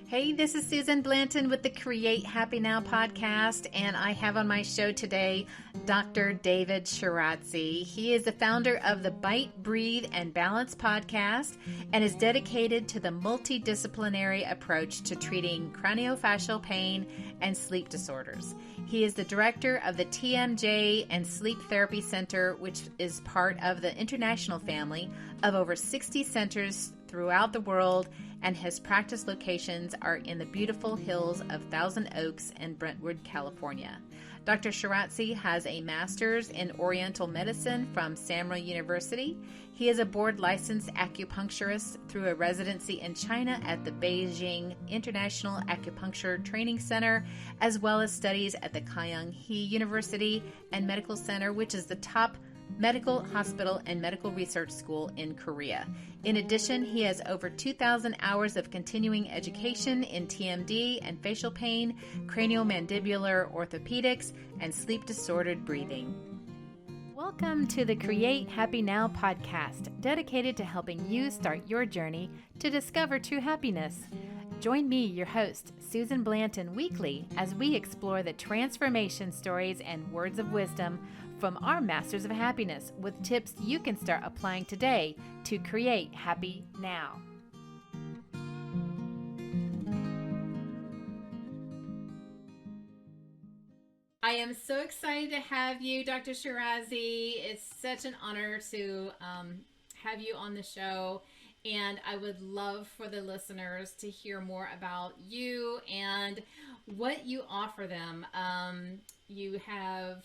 Hey, this is Susan Blanton with the Create Happy Now podcast, and I have on my show today Dr. David Shirazi. He is the founder of the Bite, Breathe, and Balance podcast and is dedicated to the multidisciplinary approach to treating craniofacial pain and sleep disorders. He is the director of the TMJ and Sleep Therapy Center, which is part of the international family of over 60 centers throughout the world, and his practice locations are in the beautiful hills of Thousand Oaks and Brentwood, California. Dr. Shirazi has a master's in Oriental Medicine from Samuel University. He is a board-licensed acupuncturist through a residency in China at the Beijing International Acupuncture Training Center, as well as studies at the Kyung-hee University and Medical Center, which is the top medical hospital and medical research school in Korea. In addition, he has over 2,000 hours of continuing education in TMD and facial pain, craniomandibular orthopedics, and sleep-disordered breathing. Welcome to the Create Happy Now podcast, dedicated to helping you start your journey to discover true happiness. Join me, your host, Susan Blanton, weekly as we explore the transformation stories and words of wisdom from our Masters of Happiness with tips you can start applying today to create happy now. I am so excited to have you, Dr. Shirazi. It's such an honor to have you on the show. And I would love for the listeners to hear more about you and what you offer them. You have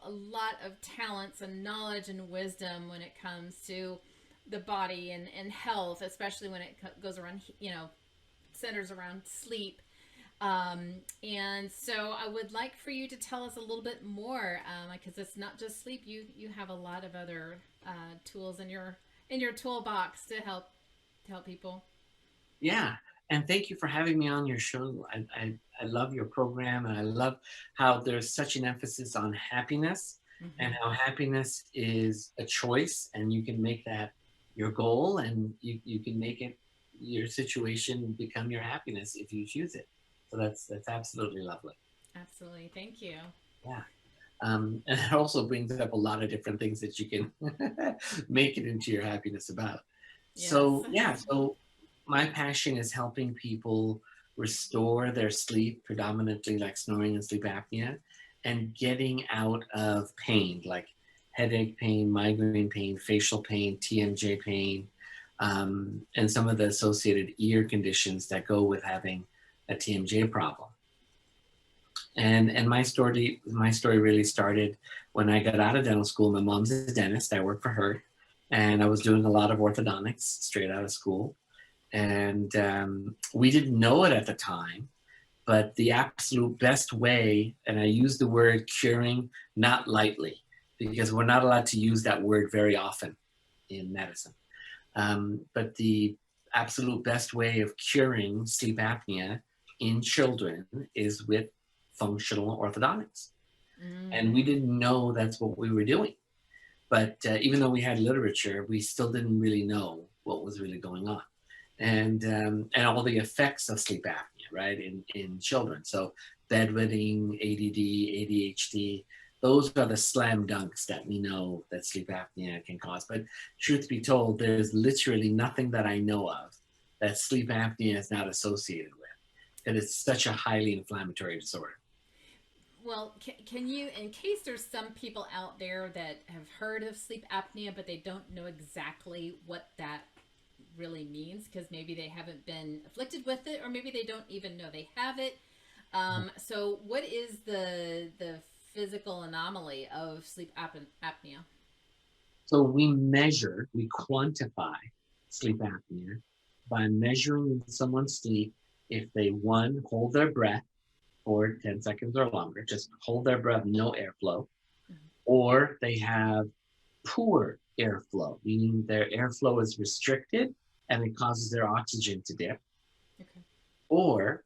a lot of talents and knowledge and wisdom when it comes to the body and health, especially when it goes around, centers around sleep. And so I would like for you to tell us a little bit more, because it's not just sleep. You have a lot of other tools in your toolbox to help people. Yeah. And thank you for having me on your show. I love your program, and I love how there's such an emphasis on happiness, and how happiness is a choice, and you can make that your goal, and you can make it your situation become your happiness if you choose it. So that's absolutely lovely. Absolutely. Thank you. Yeah. And it also brings up a lot of different things that you can make it into your happiness about. Yes. So my passion is helping people restore their sleep, predominantly like snoring and sleep apnea, and getting out of pain, like headache pain, migraine pain, facial pain, TMJ pain, and some of the associated ear conditions that go with having a TMJ problem. And my story really started when I got out of dental school. My mom's a dentist. I worked for her, and I was doing a lot of orthodontics straight out of school. And we didn't know it at the time, but the absolute best way, and I use the word curing not lightly, because we're not allowed to use that word very often in medicine. But the absolute best way of curing sleep apnea in children is with functional orthodontics. And we didn't know that's what we were doing. But even though we had literature, we still didn't really know what was really going on. And all the effects of sleep apnea, right, in children. So bedwetting, ADD, ADHD, those are the slam dunks that we know that sleep apnea can cause. But truth be told, there's literally nothing that I know of that sleep apnea is not associated with. And it's such a highly inflammatory disorder. Well, can you, in case there's some people out there that have heard of sleep apnea, but they don't know exactly what that really means, because maybe they haven't been afflicted with it, or maybe they don't even know they have it. So what is the physical anomaly of sleep apnea? So we quantify sleep apnea by measuring someone's sleep if they, one, hold their breath for 10 seconds or longer, just hold their breath, no airflow, or they have poor airflow, meaning their airflow is restricted and it causes their oxygen to dip, or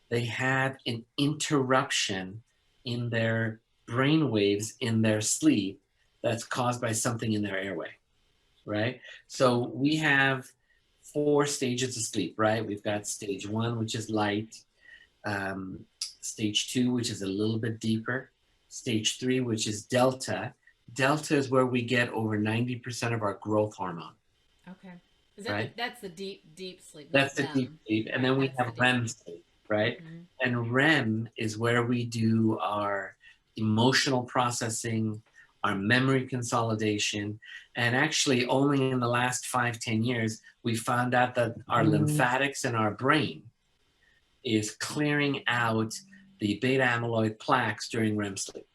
they have an interruption in their brain waves in their sleep that's caused by something in their airway, right? So we have 4 stages of sleep, right? We've got stage 1, which is light, um, stage 2, which is a little bit deeper, stage 3, which is delta. Delta is where we get over 90% of our growth hormone, Okay. Is that right? that's the deep sleep, That's not the deep REM? sleep. And Right. then we That's the have deep REM sleep. sleep, right? Mm-hmm. And REM is where we do our emotional processing, our memory consolidation. And actually, only in the last 5-10 years, we found out that our lymphatics in our brain is clearing out the beta amyloid plaques during REM sleep.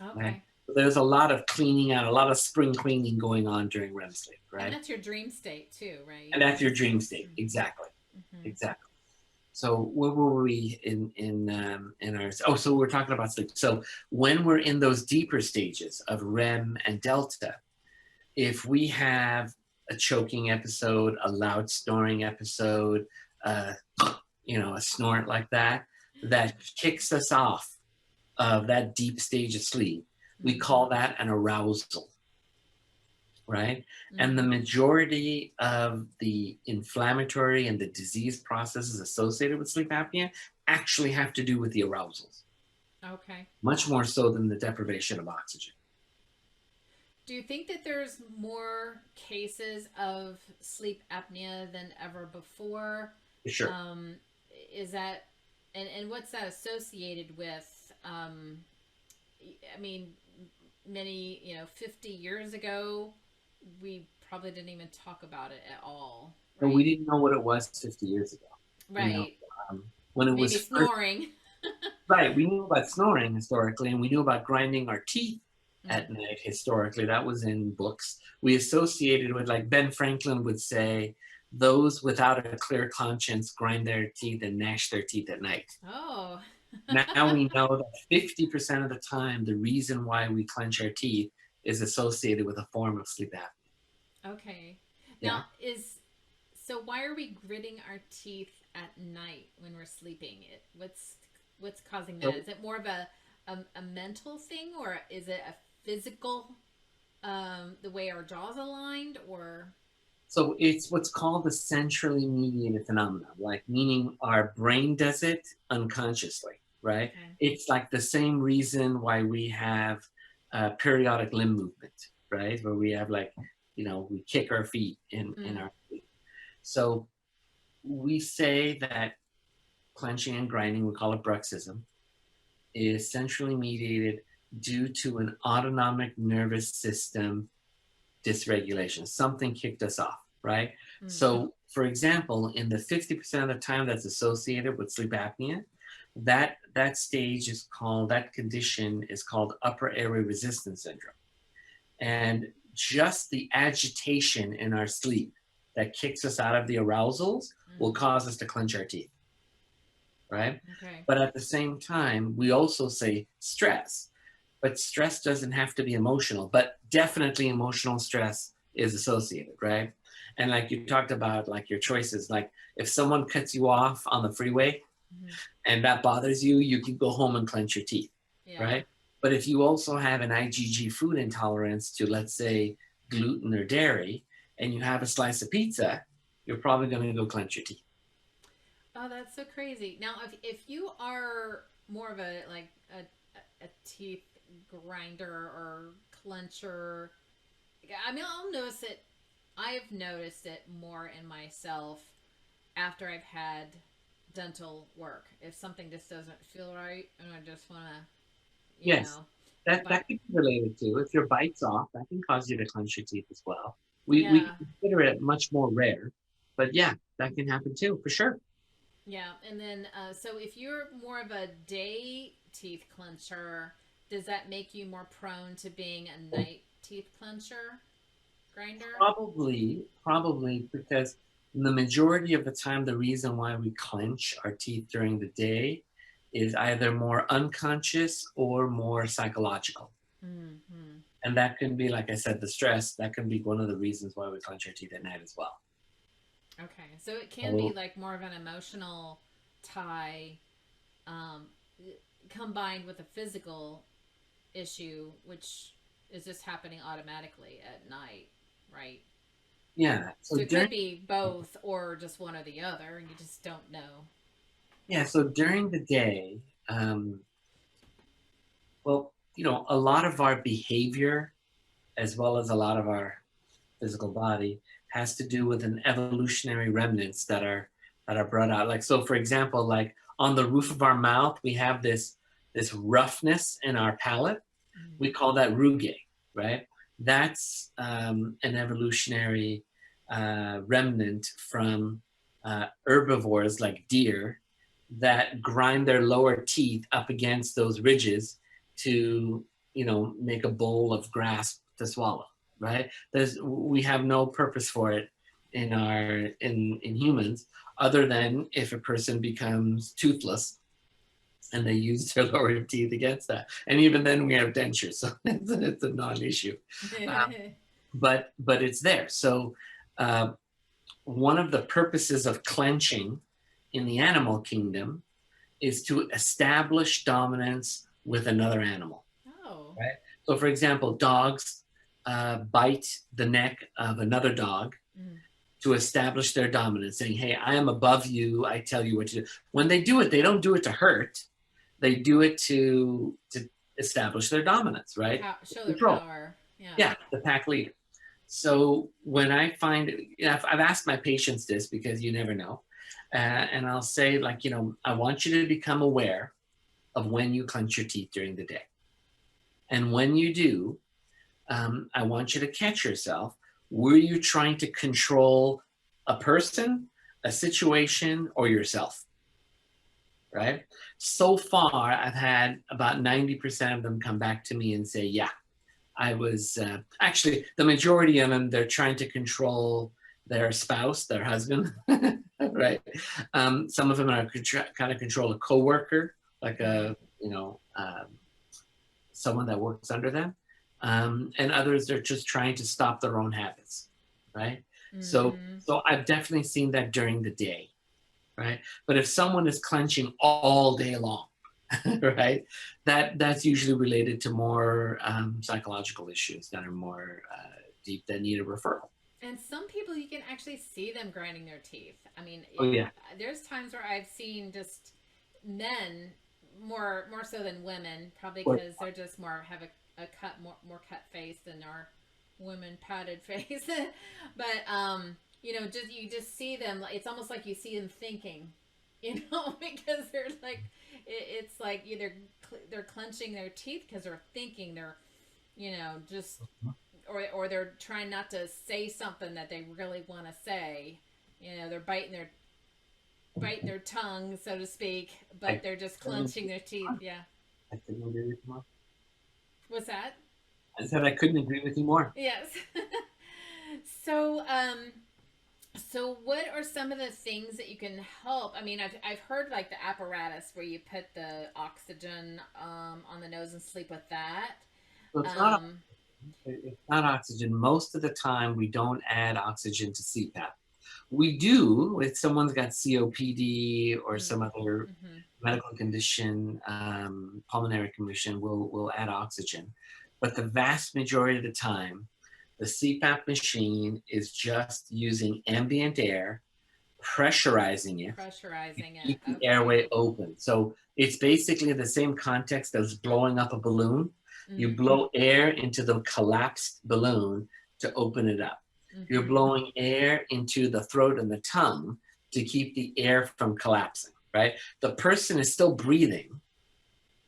Right? Okay. So there's a lot of cleaning out, a lot of spring cleaning going on during REM sleep, And right? that's your dream state too, right? And that's your dream state, Mm-hmm. exactly, Mm-hmm. exactly. So where were we in our? Oh, so we're talking about sleep. So when we're in those deeper stages of REM and delta, if we have a choking episode, a loud snoring episode, uh, a snort like that, that kicks us off of that deep stage of sleep, we call that an arousal, right? And the Mm-hmm. majority of the inflammatory and the disease processes associated with sleep apnea actually have to do with the arousals, Okay. much more so than the deprivation of oxygen. Do you think that there's more cases of sleep apnea than ever before? For sure. Um, is that and what's that associated with? I mean, many 50 years ago, we probably didn't even talk about it at all, But we right? didn't know what it was 50 years ago. You know, Right. when it Maybe was first, snoring. right, we knew about snoring historically, and we knew about grinding our teeth Mm. at night historically. That was in books. We associated with, like Ben Franklin would say, those without a clear conscience grind their teeth and gnash their teeth at night. Oh. Now we know that 50% of the time, the reason why we clench our teeth is associated with a form of sleep apnea. Okay. Now, Yeah. so why are we gritting our teeth at night when we're sleeping? What's causing that? So, Is it more of a mental thing, or is it a physical, the way our jaws aligned, or? so it's what's called the centrally mediated phenomenon, like meaning our brain does it unconsciously, right? Okay. It's like the same reason why we have periodic limb movement, right? Where we have like, we kick our feet in Mm. our feet. So we say that clenching and grinding, we call it bruxism, is centrally mediated due to an autonomic nervous system dysregulation. Something kicked us off, right? Mm. So, for example, in the 50% of the time that's associated with sleep apnea, that stage is called, that condition is called upper airway resistance syndrome. And just the agitation in our sleep that kicks us out of the arousals will Mm. cause us to clench our teeth, right? Okay. But at the same time, we also say stress. But stress doesn't have to be emotional, but definitely emotional stress is associated, right? And like you talked about, like your choices, like if someone cuts you off on the freeway Mm-hmm. and that bothers you, you can go home and clench your teeth, Yeah. right? But if you also have an IgG food intolerance to, let's say, gluten or dairy, and you have a slice of pizza, you're probably going to go clench your teeth. Oh, that's so crazy. Now, if you are more of a like a teeth grinder or clencher, I mean, I'll notice it. I've noticed it more in myself after I've had dental work. If something just doesn't feel right, and I just want to, Yes, that but could be related to if your bite's off, that can cause you to clench your teeth as well. We yeah, consider it much more rare, but yeah, that can happen too, for sure. yeah. And then, so if you're more of a day teeth clencher, does that make you more prone to being a night teeth clencher grinder? Probably because the majority of the time, the reason why we clench our teeth during the day is either more unconscious or more psychological. Mm-hmm. And that can be, like I said, the stress, that can be one of the reasons why we clench our teeth at night as well. Okay, so it can be So, like more of an emotional tie, um, combined with a physical issue, which is just happening automatically at night, right? Yeah. So So it during could be both or just one or the other, and you just don't know. yeah, so during the day, um, well, a lot of our behavior as well as a lot of our physical body has to do with an evolutionary remnants that are brought out. Like so, for example, like on the roof of our mouth, we have this roughness in our palate. We Mm. call that rugae, right? That's an evolutionary remnant from herbivores like deer that grind their lower teeth up against those ridges to, make a bowl of grass to swallow, right? We have no purpose for it in humans other than if a person becomes toothless and they use their lower teeth against that. And even then, we have dentures, so it's a non-issue. But it's there. So uh, one of the purposes of clenching in the animal kingdom is to establish dominance with another animal. Oh. Right. So, for example, dogs bite the neck of another dog Mm. to establish their dominance, saying, "Hey, I am above you. I tell you what to do." When they do it, they don't do it to hurt. They do it to establish their dominance, right? Show their Control. power. Yeah. Yeah, the pack leader. So when I find, I've asked my patients this because you never know, and I'll say like, I want you to become aware of when you clench your teeth during the day, and when you do, I want you to catch yourself. Were you trying to control a person, a situation, or yourself? Right? So far, I've had about 90% of them come back to me and say, yeah, I was actually the majority of them, they're trying to control their spouse, their husband, right? Some of them are kind of control a coworker, like someone that works under them. And others are just trying to stop their own habits, right? So, Mm-hmm. so I've definitely seen that during the day, right? But if someone is clenching all day long, right, that's usually related to more psychological issues that are more deep that need a referral. And some people, you can actually see them grinding their teeth. I mean, Oh yeah, there's times where I've seen just men more so than women, probably well, because they're just more have a cut more cut face than our women padded face. But just you just see them. It's almost like you see them thinking, because they're like it's like either they're clenching their teeth because they're thinking they're just or they're trying not to say something that they really want to say. They're biting their tongue, so to speak, but I, they're just clenching their teeth. Yeah. I couldn't agree with you more. What's that? I said I couldn't agree with you more. Yes. so, so what are some of the things that you can help? I mean, I've heard like the apparatus where you put the oxygen on the nose and sleep with that. So Um, it's not oxygen. Most of the time, we don't add oxygen to CPAP. We do if someone's got COPD or some other mm-hmm. medical condition, pulmonary condition, we'll add oxygen. But the vast majority of the time, the CPAP machine is just using ambient air, pressurizing it, Pressurizing it. keep the Okay. airway open. So it's basically the same context as blowing up a balloon. You Mm-hmm. blow air into the collapsed balloon to open it up. You're Mm-hmm. blowing air into the throat and the tongue to keep the air from collapsing, right? The person is still breathing.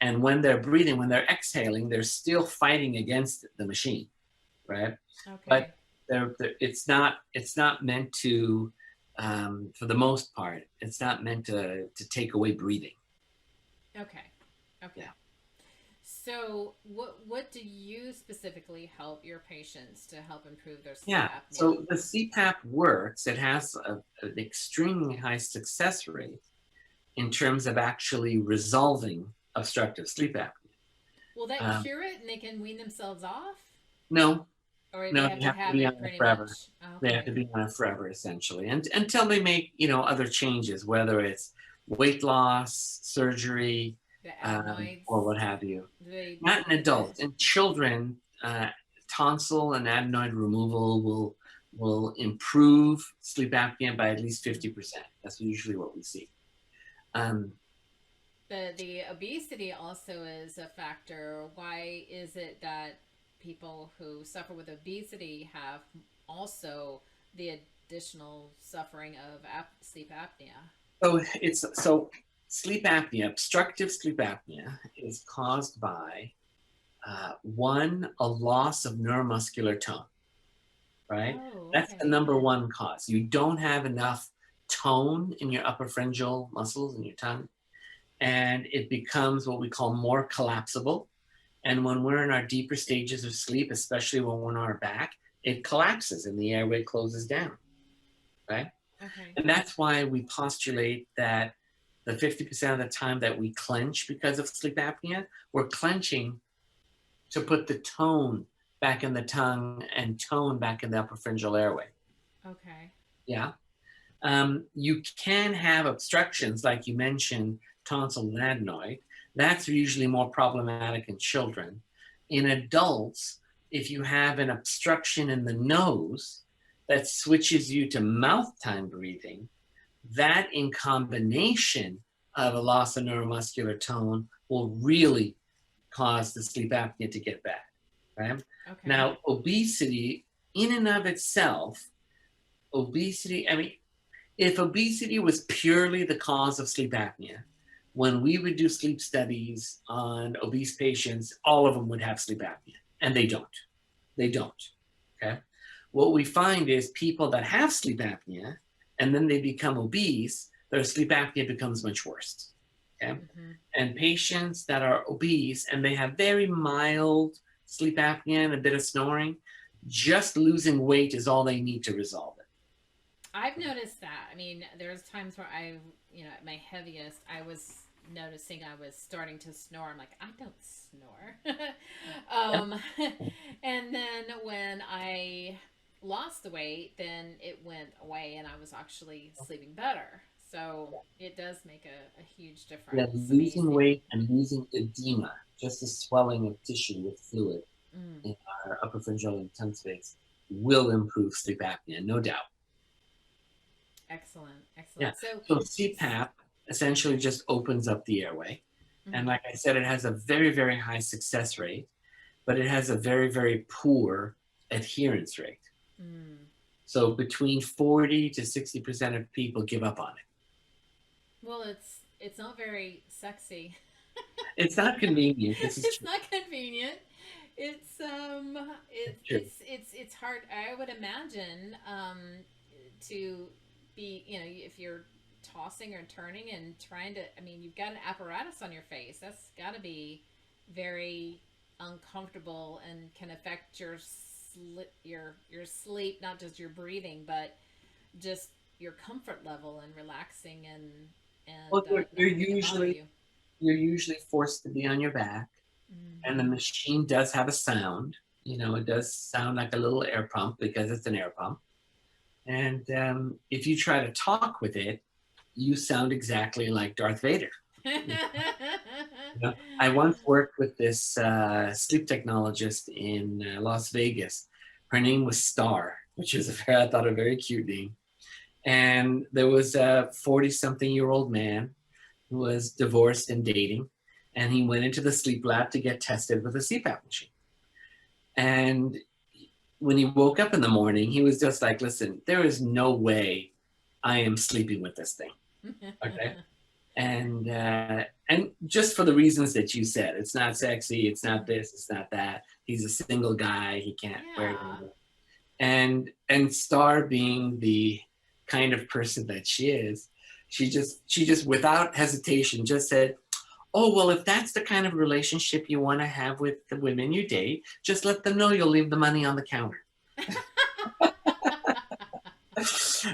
And when they're breathing, when they're exhaling, they're still fighting against the machine, right? But Okay. it's not meant to, for the most part, it's not meant to take away breathing. Okay. Okay. Yeah. So, what do you specifically help your patients to help improve their sleep Yeah. apnea? So the CPAP works. It has an extremely high success rate in terms of actually resolving obstructive sleep apnea. Will that Um, cure it and they can wean themselves off? no, Or they no, have they to have to have be on it it pretty forever. much? They have to Okay. be on it forever, essentially, and until they make other changes, whether it's weight loss, surgery, The or adenoids, what have you. do they Not in need to? adults. In children, tonsil and adenoid removal will improve sleep apnea by at least 50%. That's usually what we see. Um, The obesity also is a factor. Why is it that people who suffer with obesity have also the additional suffering of sleep apnea? so sleep apnea, obstructive sleep apnea, is caused by one, a loss of neuromuscular tone, right? Oh, That's the okay. number one cause. You don't have enough tone in your upper pharyngeal muscles in your tongue, and it becomes what we call more collapsible. And when we're in our deeper stages of sleep, especially when we're on our back, it collapses and the airway closes down, right? Okay. And that's why we postulate that the 50% of the time that we clench because of sleep apnea, we're clenching to put the tone back in the tongue and tone back in the upper pharyngeal airway. Okay. Yeah. You can have obstructions, like you mentioned, tonsil and adenoid. That's usually more problematic in children. In adults, if you have an obstruction in the nose that switches you to mouth time breathing, that in combination of a loss of neuromuscular tone will really cause the sleep apnea to get bad, right? Okay. Now, obesity in and of itself, I mean, if obesity was purely the cause of sleep apnea, when we would do sleep studies on obese patients, all of them would have sleep apnea, and they don't. They don't. Okay. What we find is people that have sleep apnea and then they become obese, their sleep apnea becomes much worse. Okay. Mm-hmm. And patients that are obese and they have very mild sleep apnea and a bit of snoring, just losing weight is all they need to resolve it. I've noticed that. I mean, there's times where at my heaviest, I was noticing I was starting to snore. I'm like, I don't snore. um, and then when I lost the weight, then it went away and I was actually sleeping better. So it does make a huge Yeah, difference. losing Amazing. weight and losing edema, just the swelling of tissue with fluid Mm, in our upper pharyngeal and tongue space, will improve sleep apnea, no doubt. excellent. Yeah. Excellent. So, So CPAP essentially just opens up the airway. And mhm. like I said, it has a very, very high success rate, but it has a very, very poor adherence rate. Mm. So between 40 to 60% of people give up on it. Well, it's not very sexy. It's not convenient. This is It's true. not convenient. It's True. it's hard. I would imagine to be, if you're tossing or turning and trying to, I mean, you've got an apparatus on your face. That's got to be very uncomfortable and can affect your sleep, not just your breathing, but just your comfort level and relaxing Well, and you're not having it bother usually you. you're usually forced to be on your back, and the Mm-hmm. machine does have a sound. You know, it does sound like a little air pump because it's an air pump. And if you try to talk with it, you sound exactly like Darth Vader. You know, I once worked with this sleep technologist in Las Vegas. Her name was Star, which is I thought a very cute name. And there was a 40-something-year-old man who was divorced and dating, and he went into the sleep lab to get tested with a CPAP machine. And when he woke up in the morning, he was just like, listen, there is no way I am sleeping with this thing. Okay. And just for the reasons that you said, it's not sexy, it's not this, it's not that. He's a single guy, he can't wear it Yeah. anymore. And Star being the kind of person that she is, she just without hesitation just said, oh, well, if that's the kind of relationship you want to have with the women you date, just let them know you'll leave the money on the counter.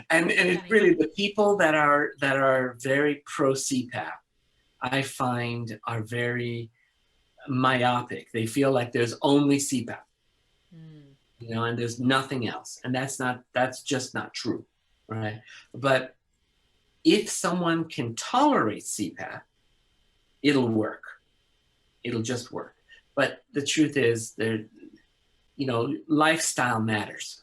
And That's it's funny. really the people that are very pro CPAP, I find are very myopic. They feel like there's only CPAP, Mm. and there's nothing else. And that's just not true, right? But if someone can tolerate CPAP, it'll work. It'll just work. But the truth is, lifestyle matters,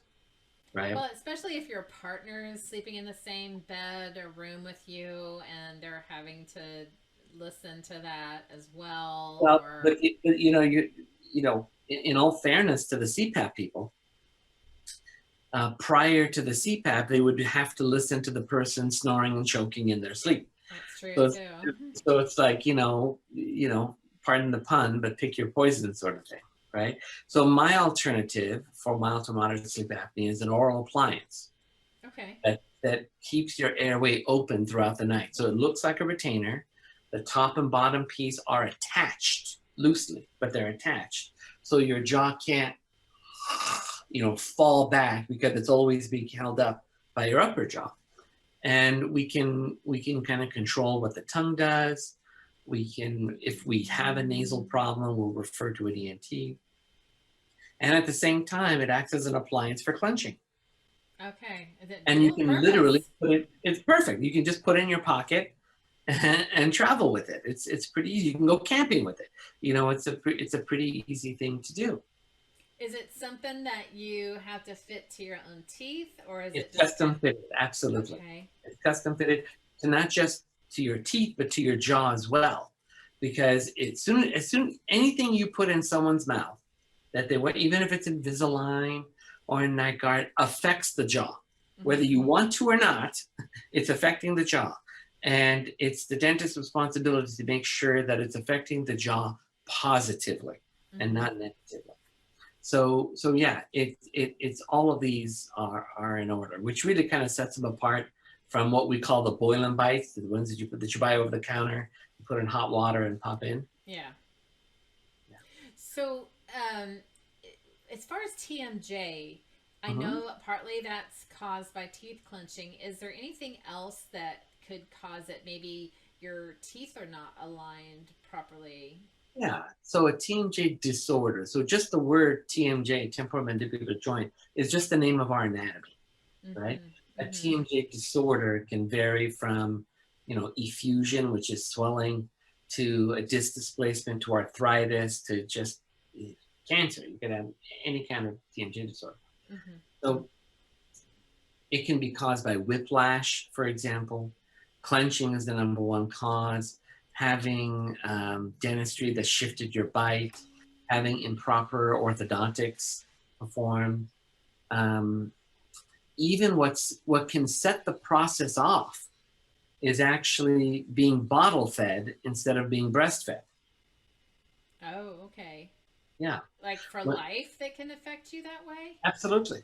right? Well, especially if your partner is sleeping in the same bed or room with you and they're having to listen to that as well, Well, or but, in all fairness to the CPAP people, prior to the CPAP, they would have to listen to the person snoring and choking in their sleep. that's true So too. it's like, pardon the pun, but pick your poison sort of thing, right? So my alternative for mild to moderate sleep apnea is an oral appliance Okay. that keeps your airway open throughout the night. So it looks like a retainer. The top and bottom piece are attached loosely, but they're attached. So your jaw can't, fall back because it's always being held up by your upper jaw. And we can kind of control what the tongue does. We can, if we have a nasal problem, we'll refer to an ENT. And at the same time, it acts as an appliance for clenching. Okay. Is it And you dual can literally purpose? put it, it's perfect. You can just put it in your pocket and travel with it. It's pretty easy. You can go camping with it. It's a pretty easy thing to do. Is it something that you have to fit to your own teeth, or is it It's just custom fitted, absolutely. okay? It's custom fitted to not just to your teeth, but to your jaw as well. Because as soon anything you put in someone's mouth that they want, even if it's Invisalign or in night guard, affects the jaw. Whether you want to or not, it's affecting the jaw. And it's the dentist's responsibility to make sure that it's affecting the jaw positively and not negatively. So yeah, it's all of these are in order, which really kind of sets them apart from what we call the boil and bites, the ones that you buy over the counter, you put in hot water and pop in. Yeah. Yeah. So, as far as TMJ, I Mhm. know partly that's caused by teeth clenching. Is there anything else that could cause it? Maybe your teeth are not aligned properly. Yeah. So a TMJ disorder. So just the word TMJ, temporomandibular joint, is just the name of our anatomy, right? Mm-hmm. A Mm-hmm. TMJ disorder can vary from, effusion, which is swelling, to a disc displacement, to arthritis, to just cancer. You could have any kind of TMJ disorder. Mm-hmm. So it can be caused by whiplash, for example. Clenching is the number one cause. Having dentistry that shifted your bite, having improper orthodontics performed. Um, Even what can set the process off is actually being bottle fed instead of being breastfed. Oh, okay. Yeah, Like for What- life, that can affect you that way? absolutely.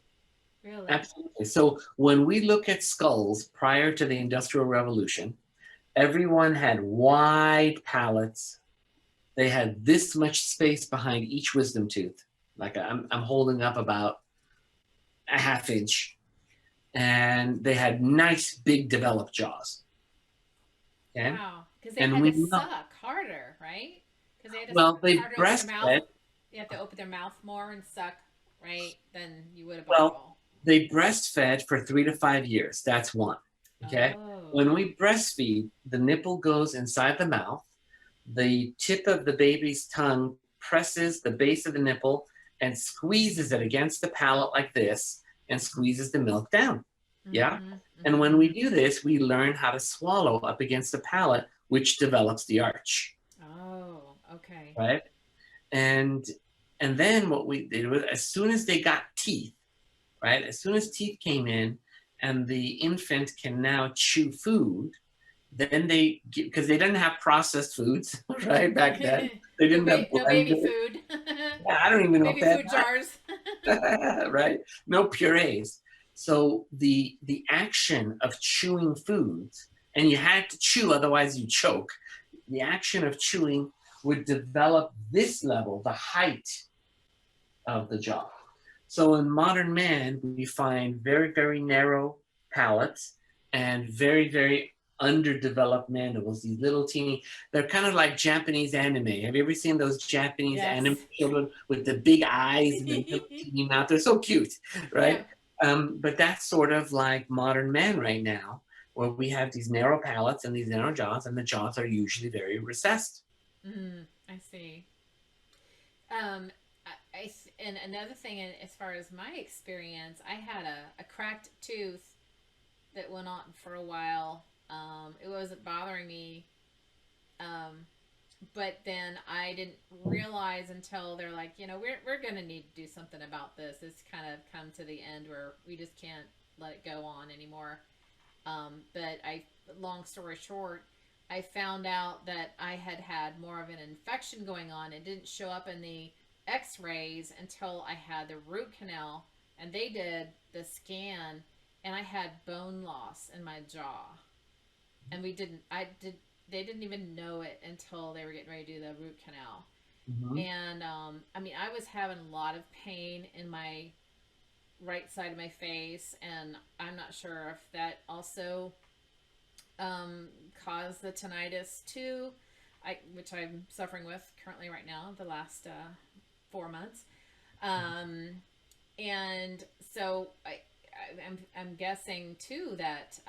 Really? Absolutely. So when we look at skulls prior to the Industrial Revolution, everyone had wide palates. They had this much space behind each wisdom tooth. Like I'm holding up about a half inch. And they had nice, big, developed jaws. Okay. Wow. Because they And had we to know, suck harder, right? Because they had to well, suck they harder, open their mouth. breastfed. They have to open their mouth more and suck, right? Than you would a Well, bottle. they breastfed for 3 to 5 years. That's one. Okay. Oh. When we breastfeed, the nipple goes inside the mouth. The tip of the baby's tongue presses the base of the nipple and squeezes it against the palate like this and squeezes the milk down. Yeah. Mm-hmm. And when we Mm-hmm. do this, we learn how to swallow up against the palate, which develops the arch, Oh, okay. right? And and then what we did was, as soon as they got teeth, right? As soon as teeth came in, and the infant can now chew food, then because they didn't have processed foods, right? Back then, they No, didn't have no baby blenders. food. Yeah, I don't even No know if baby they food jars. had right? No purees. So the action of chewing foods, and you had to chew, otherwise you choke. The action of chewing would develop this level, the height of the jaw. So in modern man, we find very, very narrow palates and very, very underdeveloped mandibles, these little teeny, they're kind of like Japanese anime. Have you ever seen those Japanese anime Yes. children with the big eyes and the little teeny mouth? They're so cute, Yeah. right? But that's sort of like modern man right now, where we have these narrow palates and these narrow jaws, and the jaws are usually very recessed. I see. Um, And another thing, as far as my experience, I had a cracked tooth that went on for a while. It wasn't bothering me, um, but then I didn't realize until they're like, we're going to need to do something about this. It's kind of come to the end where we just can't let it go on anymore. But long story short, I found out that I had had more of an infection going on. It didn't show up in the x-rays until I had the root canal, and they did the scan, and I had bone loss in my jaw. And they didn't even know it until they were getting ready to do the root canal. Mm-hmm. And I mean, I was having a lot of pain in my right side of my face, and I'm not sure if that also caused the tinnitus too, which I'm suffering with currently right now, the last 4 months. Um, and so I'm guessing too that,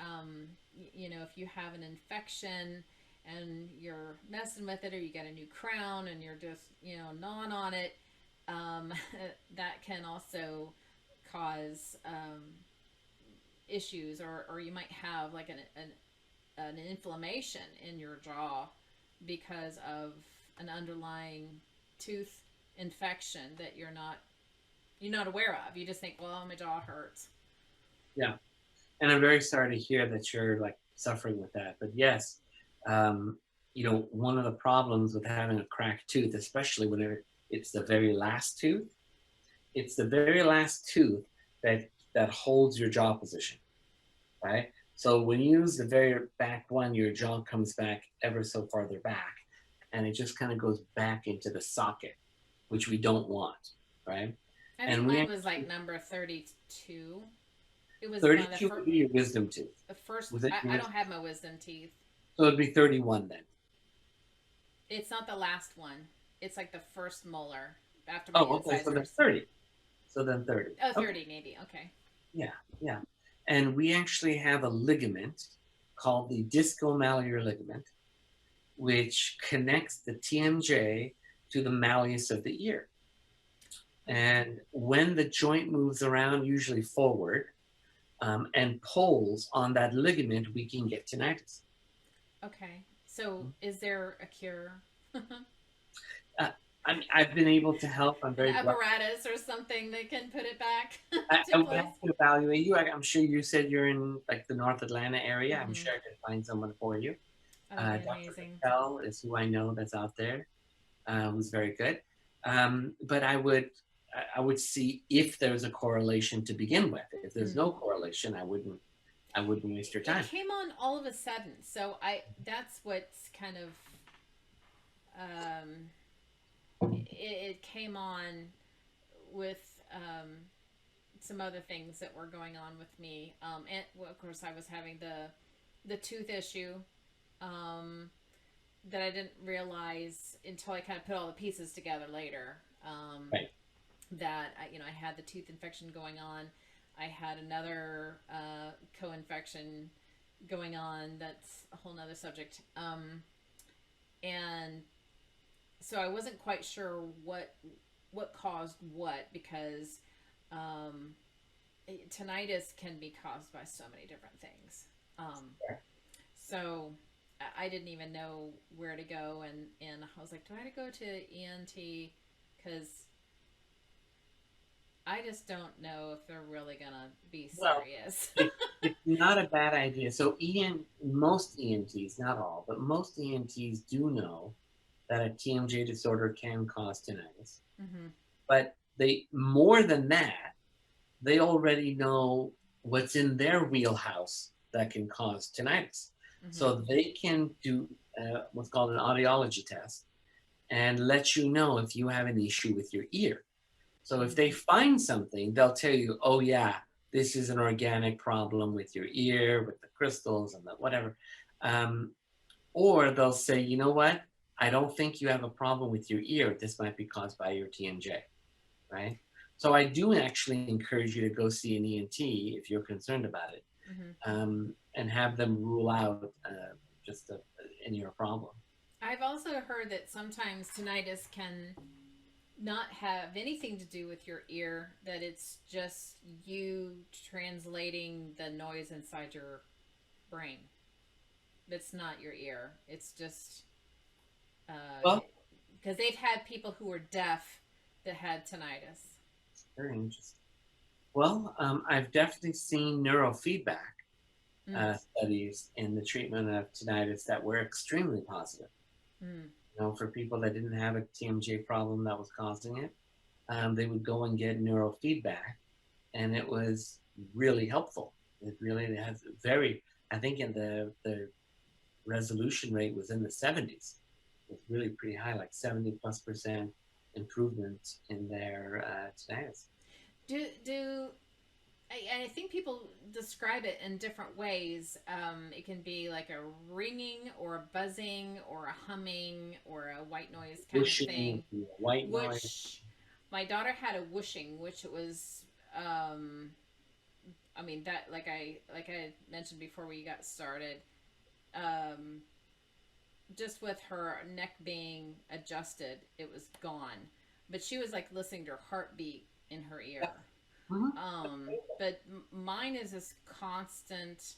if you have an infection and you're messing with it, or you get a new crown and you're just, gnawing on it, that can also cause issues, or you might have like an inflammation in your jaw because of an underlying tooth infection that you're not aware of. You just think, well, my jaw hurts. Yeah. And I'm very sorry to hear that you're like suffering with that. But yes, one of the problems with having a cracked tooth, especially when it's the very last tooth, it's the very last tooth that holds your jaw position, right? So when you use the very back one, your jaw comes back ever so farther back, and it just kind of goes back into the socket, which we don't want, right? I think And we mine was actually like number 32. It was one of 32 would be your wisdom tooth. the first. Was it your I don't wisdom? have my wisdom teeth. So it'd be 31 then. It's not the last one. It's like the first molar after my Oh, okay. So then incisors. 30. So then 30. Oh, Okay. 30 maybe. Okay. Yeah, yeah. And we actually have a ligament called the discomallear ligament, which connects the TMJ to the malleus of the ear. And when the joint moves around, usually forward, and pulls on that ligament, we can get tinnitus. Okay. So, is there a cure? Uh, I've been able to help. I'm An very glad. apparatus or something that can put it back I to would place? have to evaluate you. I'm sure you said you're in like the North Atlanta area. I'm Mm-hmm. sure I could find someone for you. That would be Dr. amazing. Patel is who I know that's out there, who's very good. But I would see if there's a correlation to begin with. If there's no correlation, I wouldn't waste your time. It came on all of a sudden, so that's what's kind of it came on with some other things that were going on with me. And well, of course, I was having the tooth issue that I didn't realize until I kind of put all the pieces together later. Right. That I had the tooth infection going on. I had another co-infection going on. That's a whole nother subject. And so I wasn't quite sure what caused what, because tinnitus can be caused by so many different things. So I didn't even know where to go, and I was like, do I go to ENT? Because I just don't know if they're really gonna be serious. Well, it's not a bad idea. So most ENTs, not all, but most ENTs do know that a TMJ disorder can cause tinnitus. Mm-hmm. But more than that, they already know what's in their wheelhouse that can cause tinnitus. Mm-hmm. So they can do what's called an audiology test and let you know if you have an issue with your ear. So if they find something, they'll tell you, oh yeah, this is an organic problem with your ear, with the crystals and the whatever. Or they'll say, you know what? I don't think you have a problem with your ear. This might be caused by your TMJ, right? So I do actually encourage you to go see an ENT if you're concerned about it, and have them rule out any problem. I've also heard that sometimes tinnitus can not have anything to do with your ear, that it's just you translating the noise inside your brain. It's not your ear. It's just Well, because they've had people who were deaf that had tinnitus. very interesting. Well, I've definitely seen neurofeedback Mm, studies in the treatment of tinnitus that were extremely positive. mm, For people that didn't have a TMJ problem that was causing it, they would go and get neurofeedback, and it was really helpful. It really has very, I think, in the resolution rate was in the 70s. It was really pretty high, like 70+% improvement in their tinnitus. do I think people describe it in different ways. It can be like a ringing or a buzzing or a humming or a white noise kind of Whooshing, thing. white noise. Whoosh. My daughter had a whooshing, which was, I mean that like I mentioned before we got started. Um, just with her neck being adjusted, it was gone. But she was like listening to her heartbeat in her ear. Mhm. But mine is this constant,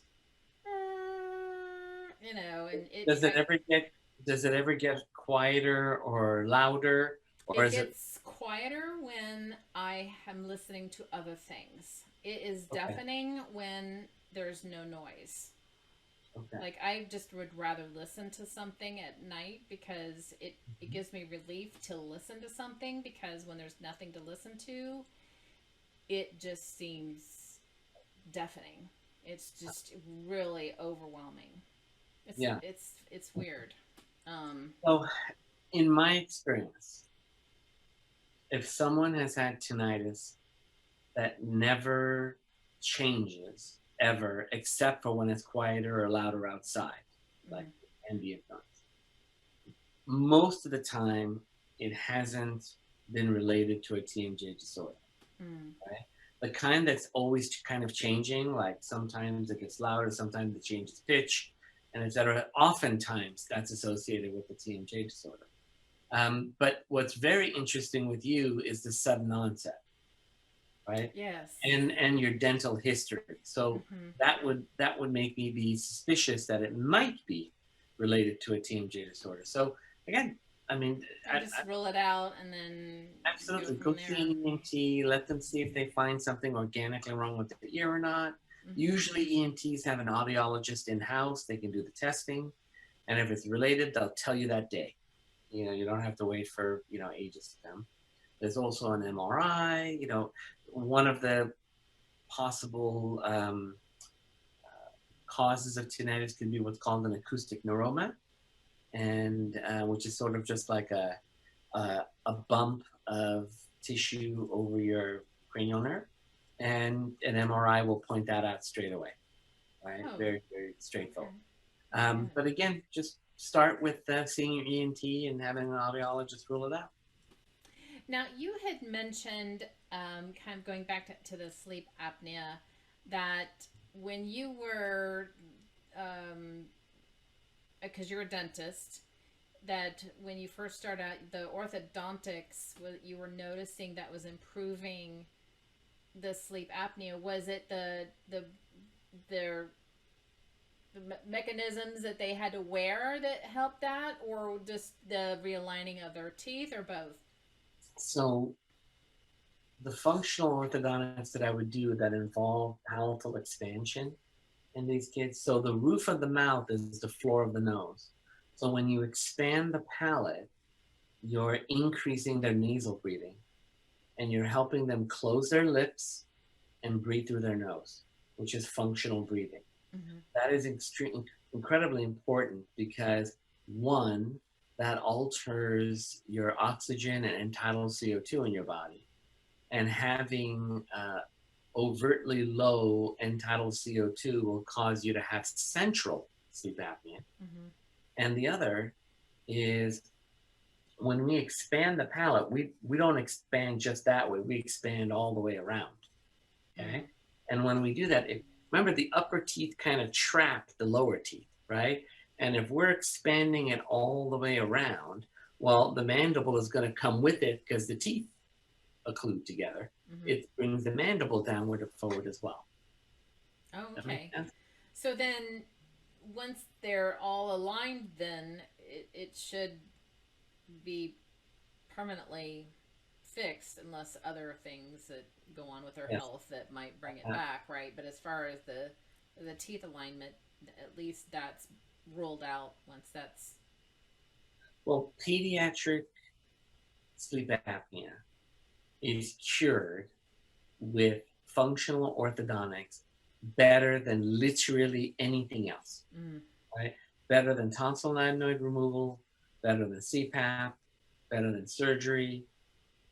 and Does it ever get does it ever get quieter or louder, or it is it gets quieter when I am listening to other things. It is okay? deafening when there's no noise. Okay. Like I just would rather listen to something at night because it Mhm. gives me relief to listen to something, because when there's nothing to listen to, it just seems deafening. It's just really overwhelming. It's Yeah. it's it's weird. Um, So, in my experience, if someone has had tinnitus that never changes ever, except for when it's quieter or louder outside, like mm, ambient noise, most of the time it hasn't been related to a TMJ disorder, mm, right? The kind that's always kind of changing, like sometimes it gets louder, sometimes it changes pitch, and etc. Oftentimes that's associated with the TMJ disorder. But what's very interesting with you is the sudden onset, right? yes. And your dental history. So Mm-hmm. that would make me be suspicious that it might be related to a TMJ disorder. So again, I mean, I just roll it out and then go absolutely. Go from see there. an ENT. Let them see if they find something organically wrong with the ear or not. Mm-hmm. Usually, ENTs have an audiologist in house. They can do the testing, and if it's related, they'll tell you that day. You don't have to wait for ages to come. There's also an MRI. One of the possible causes of tinnitus can be what's called an acoustic neuroma, and which is sort of just like a bump of tissue over your cranial nerve, and an MRI will point that out straight away. Right, Oh, very very okay. straightforward. Yeah. But again, just start with seeing your ENT and having an audiologist rule it out. Now, you had mentioned, kind of going back to the sleep apnea, that when you were, because you're a dentist, that when you first started out, the orthodontics, you were noticing that was improving the sleep apnea. Was it their mechanisms that they had to wear that helped that, or just the realigning of their teeth, or both? So the functional orthodontics that I would do that involve palatal expansion in these kids. So the roof of the mouth is the floor of the nose. So when you expand the palate, you're increasing their nasal breathing, and you're helping them close their lips and breathe through their nose, which is functional breathing. Mm-hmm. That is incredibly important because one, that alters your oxygen and end-tidal CO2 in your body, and having overtly low end-tidal CO2 will cause you to have central sleep apnea. Mm-hmm. And the other is when we expand the palate, we don't expand just that way. We expand all the way around. Okay. Mm. And when we do that, remember the upper teeth kind of trap the lower teeth, right? And if we're expanding it all the way around, Well, the mandible is going to come with it because the teeth are glued together. Mm-hmm. It brings the mandible downward and forward as well. Oh, That makes okay. sense? So then, once they're all aligned, then it should be permanently fixed, unless other things that go on with their Yes. health that might bring it Uh, back, right? But as far as the teeth alignment, at least that's ruled out once that's. well, pediatric sleep apnea is cured with functional orthodontics better than literally anything else, Mm. right? Better than tonsil adenoid removal, better than CPAP, better than surgery,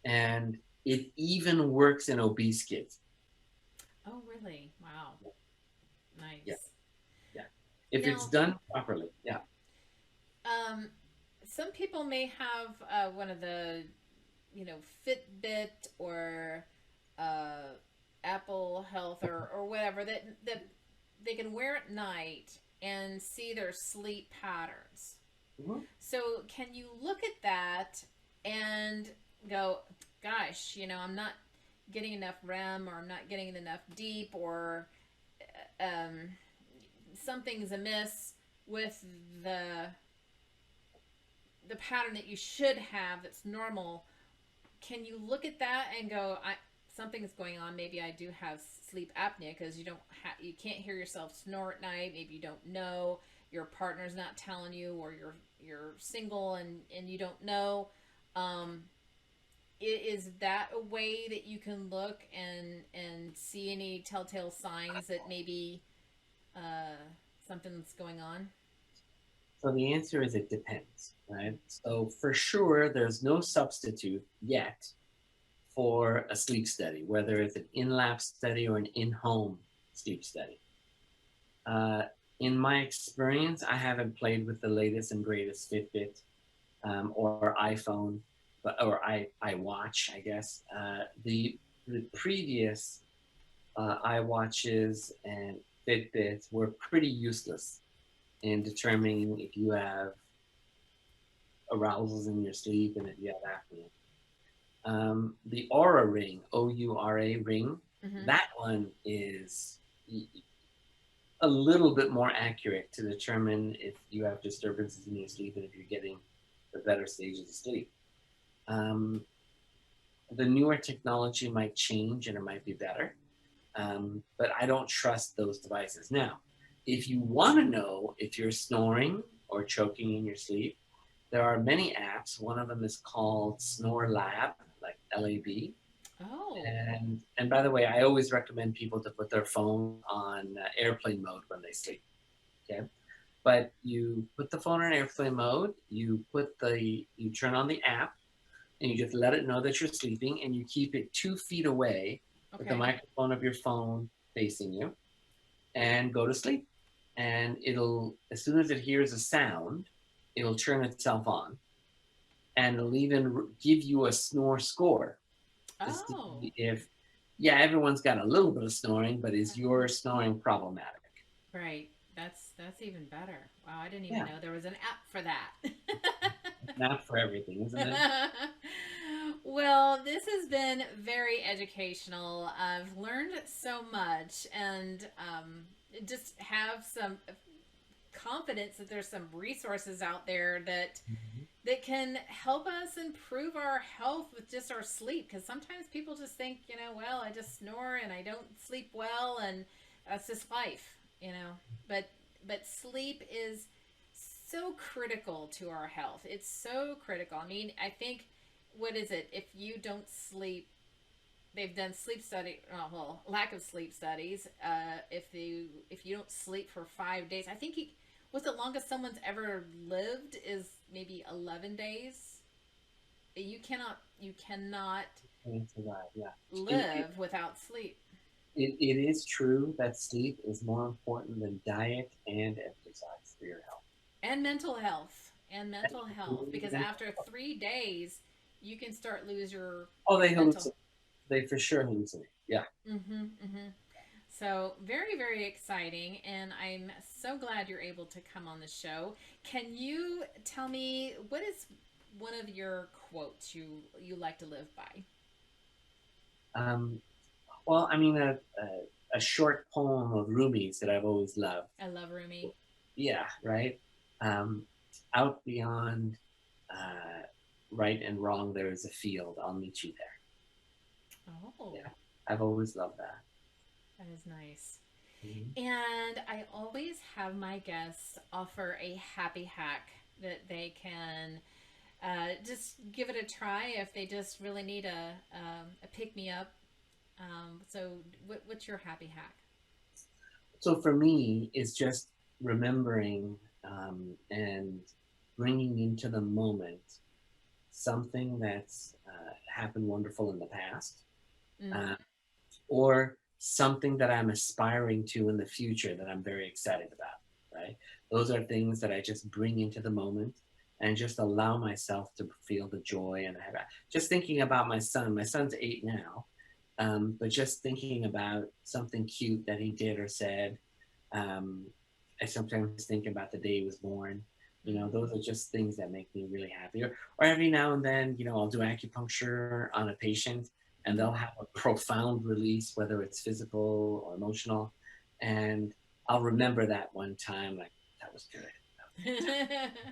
and it even works in obese kids. Oh, really? Wow. Yeah, Nice. yeah. If it's Now, done properly, yeah. um, some people may have one of the, Fitbit or uh, Apple Health or whatever that they can wear at night and see their sleep patterns. Mhm. So can you look at that and go, gosh, I'm not getting enough REM, or I'm not getting enough deep, or um, something's amiss with the the pattern that you should have that's normal. Can you look at that and go, something's going on? Maybe I do have sleep apnea, because you can't hear yourself snore at night. Maybe you don't know, your partner's not telling you, or you're single and you don't know. Um, is that a way that you can look and see any telltale signs that maybe uh, something's going on? So the answer is it depends, right? So for sure, there's no substitute yet for a sleep study, whether it's an in-lab study or an in-home sleep study. Uh, in my experience, I haven't played with the latest and greatest Fitbit or iPhone, or iWatch, I guess. The previous iWatches and Fitbits were pretty useless in determining if you have arousals in your sleep and if you have apnea. The Aura ring, OURA ring, Mm-hmm. that one is a little bit more accurate to determine if you have disturbances in your sleep and if you're getting the better stages of sleep. Um, the newer technology might change and it might be better, but I don't trust those devices. Now, if you want to know if you're snoring or choking in your sleep, there are many apps. One of them is called Snore Lab, like LAB. Oh. And by the way, I always recommend people to put their phone on airplane mode when they sleep. Okay, but you put the phone on airplane mode. You turn on the app, and you just let it know that you're sleeping, and you keep it 2 feet away with the Okay. microphone of your phone facing you, and go to sleep. And it'll, as soon as it hears a sound, it'll turn itself on, and it'll even give you a snore score to Oh. see if, yeah, everyone's got a little bit of snoring, but is your snoring problematic? Right. That's even better. Wow, I didn't even Yeah, know there was an app for that. not for everything, isn't it? Well, this has been very educational. I've learned so much, and just have some confidence that there's some resources out there Mhm. that can help us improve our health with just our sleep. Because sometimes people just think, well, I just snore and I don't sleep well, and that's just life. But sleep is so critical to our health. It's so critical. I mean, I think, what is it? If you don't sleep, they've done sleep study. Well, lack of sleep studies. If you don't sleep for 5 days, I think what's the longest someone's ever lived is maybe 11 days. You cannot Answer that, yeah. It, live without sleep. it is true that sleep is more important than diet and exercise for your health. And mental health, because after 3 days you can start lose your Oh, your they mental. hallucinate. They for sure hallucinate. Yeah. Mm-hmm, mm-hmm. So very, very exciting, and I'm so glad you're able to come on the show. Can you tell me, what is one of your quotes you like to live by? Um, well, I mean, a short poem of Rumi's that I've always loved. I love Rumi. Yeah, right. Um, Out beyond uh, right and wrong, there is a field. I'll meet you there. Oh, Yeah, I've always loved that. that is nice. Mhm. And I always have my guests offer a happy hack that they can just give it a try if they just really need a pick me up. So, what's your happy hack? So for me, it's just remembering and bringing into the moment something that's happened wonderful in the past, Mm, uh, or something that I'm aspiring to in the future that I'm very excited about, right? Those are things that I just bring into the moment and just allow myself to feel the joy and have just thinking about my son. My son's 8 now, but just thinking about something cute that he did or said. um, I sometimes think about the day he was born. Those mm, are just things that make me really happy. Or every now and then, I'll do acupuncture on a patient and they'll mm-hmm. have a profound release, whether it's physical or emotional. And I'll remember that one time, like, that was good. That was fantastic.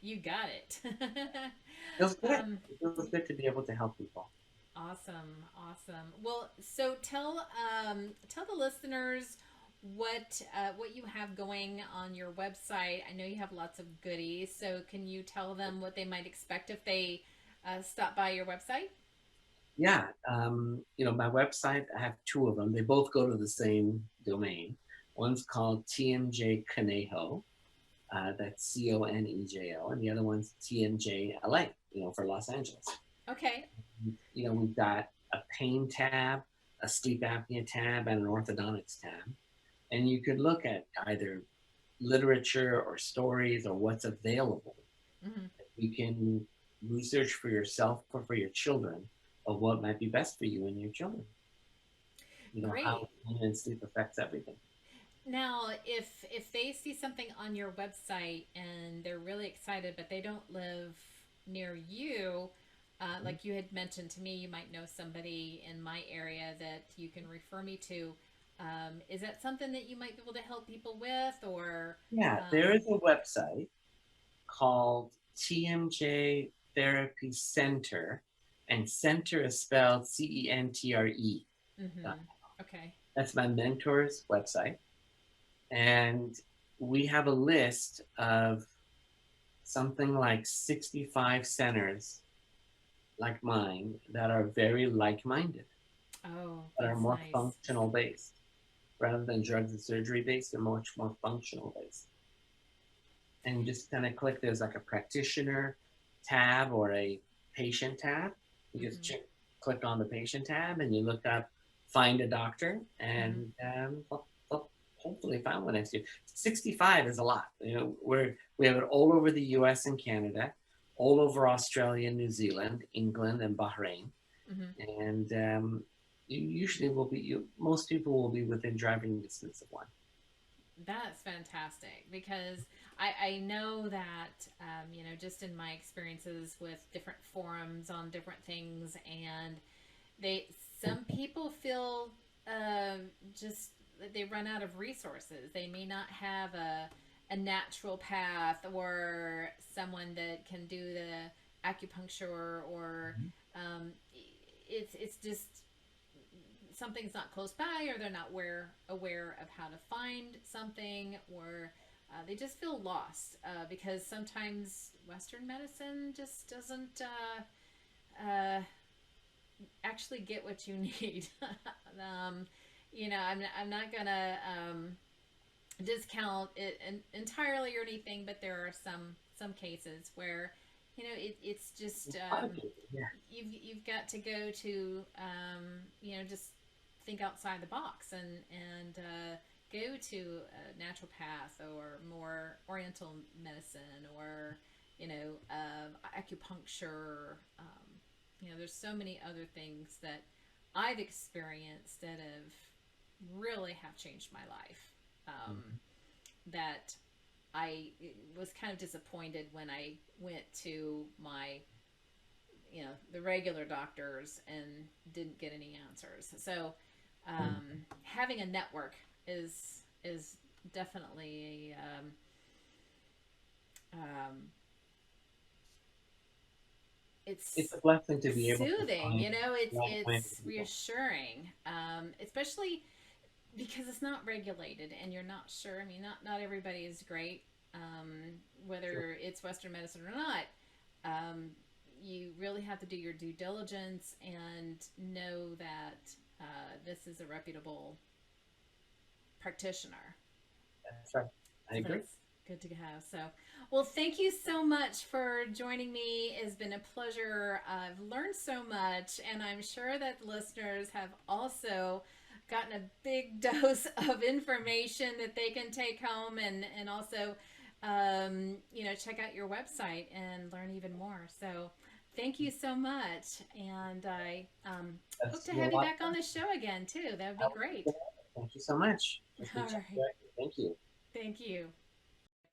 You got it. It feels good. um, It feels good to be able to help people. awesome, awesome. Well, so tell the listeners what you have going on your website. I know you have lots of goodies, so can you tell them what they might expect if they stop by your website? Yeah. My website, I have two of them. They both go to the same domain. One's called TMJ Conejo. That's Conejo, and the other one's TMJLA, for Los Angeles. Okay. We've got a pain tab, a sleep apnea tab, and an orthodontics tab. And you could look at either literature or stories or what's available. Hmm. You can research for yourself or for your children of what might be best for you and your children. How Great. pain and sleep affects everything. Now, if they see something on your website and they're really excited, but they don't live near you, like you had mentioned to me, you might know somebody in my area that you can refer me to. Is that something that you might be able to help people with, or Yeah, there um, is a website called TMJ Therapy Center, and center is spelled CENTRE. mm-hmm. Okay. That's my mentor's website. And we have a list of something like 65 centers like mine that are very like minded, Oh, that are that's more nice. functional based. Rather than drugs and surgery based, they're much more functional based. And you just kind of click, there's like a practitioner tab or a patient tab. You just Mm-hmm. click on the patient tab and you look up find a doctor, Mm-hmm. and they'll hopefully find one next year. 65 is a lot. We have it all over the US and Canada, all over Australia, New Zealand, England, and Bahrain. Mm-hmm. And you usually most people will be within driving distance of one. That's fantastic because I know that, just in my experiences with different forums on different things, and they some people feel just that they run out of resources. They may not have a natural path or someone that can do the acupuncture or um, it's just something's not close by or they're not aware of how to find something or they just feel lost because sometimes Western medicine just doesn't actually get what you need. um, I'm not gonna discount it entirely or anything, but there are some cases where it's just Yeah. you've got to go to just think outside the box and go to a naturopath or more oriental medicine or acupuncture. There's so many other things that I've experienced that have really have changed my life. Mhm. That I was kind of disappointed when I went to my, the regular doctors and didn't get any answers. So having a network is definitely it's a blessing to be able to soothing. find It's reassuring, especially because it's not regulated and you're not sure. I mean, not everybody is great, whether it's Western medicine or not. You really have to do your due diligence and know that this is a reputable practitioner. That's right. I agree. That's good to have. So, well, thank you so much for joining me. It's been a pleasure. I've learned so much, and I'm sure that listeners have also gotten a big dose of information that they can take home and also, check out your website and learn even more. So thank you so much. And I hope to have you back on the show again, too. That would be great. Thank you so much. All right. Thank you. Thank you.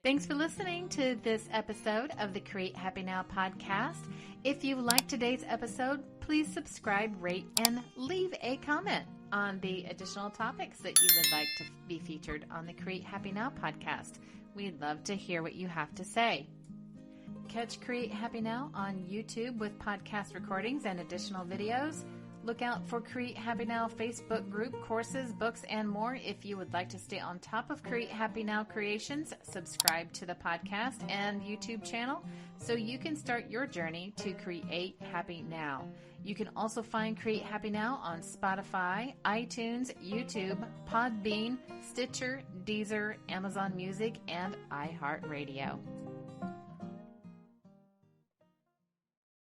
Thanks for listening to this episode of the Create Happy Now podcast. If you liked today's episode, please subscribe, rate, and leave a comment on the additional topics that you would like to be featured on the Create Happy Now podcast. We'd love to hear what you have to say. Catch Create Happy Now on YouTube with podcast recordings and additional videos. Look out for Create Happy Now Facebook group, courses, books, and more. If you would like to stay on top of Create Happy Now creations, subscribe to the podcast and YouTube channel so you can start your journey to Create Happy Now. You can also find Create Happy Now on Spotify, iTunes, YouTube, Podbean, Stitcher, Deezer, Amazon Music, and iHeartRadio.